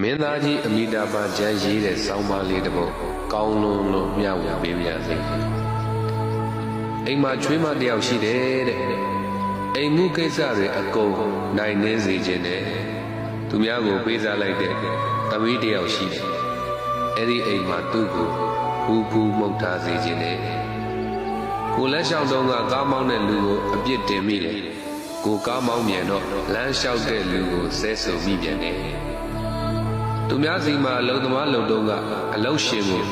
မင်းသားကြီးအမိတာပါကျမ်းရေးတဲ့ဆောင်းပါးလေးတစ်ပုဒ်ကောင်းလွန်းလို့မျှဝေပေးပါရစေအိမ်မှာချွေးမတယောက်ရှိတယ်တဲ့အိမ်မှုကိစ္စတွေအကုန်နိုင်နေစေခြင်းနဲ့သူများကိုပေးစားလိုက်တဲ့သမီးတယောက်ရှိတယ်အဲ့ဒီအိမ်မှာသူ့ကိုဖူးမှုတ်ထားစေခြင်းနဲ့ကိုလက်လျှောက်တော့ကကားမောင်းတဲ့လူကိုအပြစ်တင်မိတယ်ကိုကားမောင်းမြန်တော့လမ်းလျှောက်တဲ့လူကိုဆဲဆိုမိပြန်တယ်သူများစီမှာအလုံသမားလုံတော့ကအလုံရှင်ကို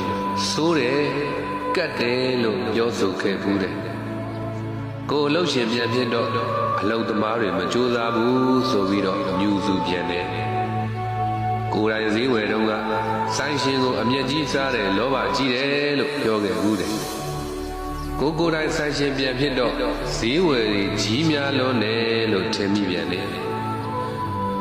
စိုးတယ်ကတ်တယ်လို့ပြောဆိုခဲ့ဘူးတယ်ကိုအလုံရှင်ပြန်ဖြစ်တော့အလုံသမားတွေမကြိုးစားဘူးဆိုပြီးတော့ညူစုပြန်တယ်ကိုယ်တိုင်ဈေးဝယ်တော့ကဆိုင်ရှင်ကိုအမျက်ကြီးစားတယ်လောဘကြီးတယ်လို့ပြောခဲ့ဘူးတယ်ကိုယ်တိုင်ဆိုင်ရှင်ပြန်ဖြစ်တော့ဈေးဝယ်ကြီးများလွန်းတယ်လို့ထင်မိပြန်တယ်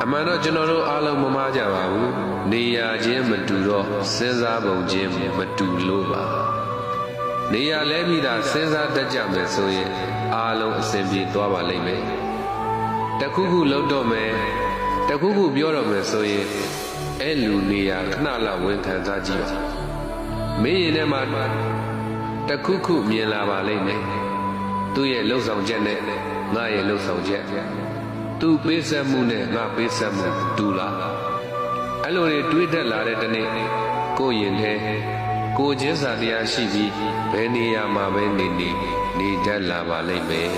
အမှန်တော့ကျွန်တော်တို့အားလုံးမမားကြပါဘူးနေရာချင်းမတူတော့စဉ်းစားပုံချင်းမတူလို့ပါနေရာလဲပြီးတာစဉ်းစားတတ်ကြမယ်ဆိုရင်အားလုံးအစဉ်ပြေသွားပါလိမ့်မယ်တခုခုလုပ်တော့မယ်တခုခုပြောတော့မယ်ဆိုရင်အဲ့လူနေရာခဏလောက်ဝင်ခံစားကြည့်ပါမင်းရင်ထဲမှာတခုခုမြင်လာပါလိမ့်မယ်သူ့ရဲ့လှုပ်ဆောင်ချက်နဲ့ငါရဲ့လှုပ်ဆောင်ချက်သူပေးဆက်မှုနဲ့ငါပေးဆက်မှုတူလားအဲ့လိုတွေတွေးတတ်လာတဲ့တနေ့ကိုယ့်ရင်ထဲကိုချင်းစာတရားရှိပြီးဘယ်နေရာမှာပဲနေတတ်လာပါလိမ့်မယ်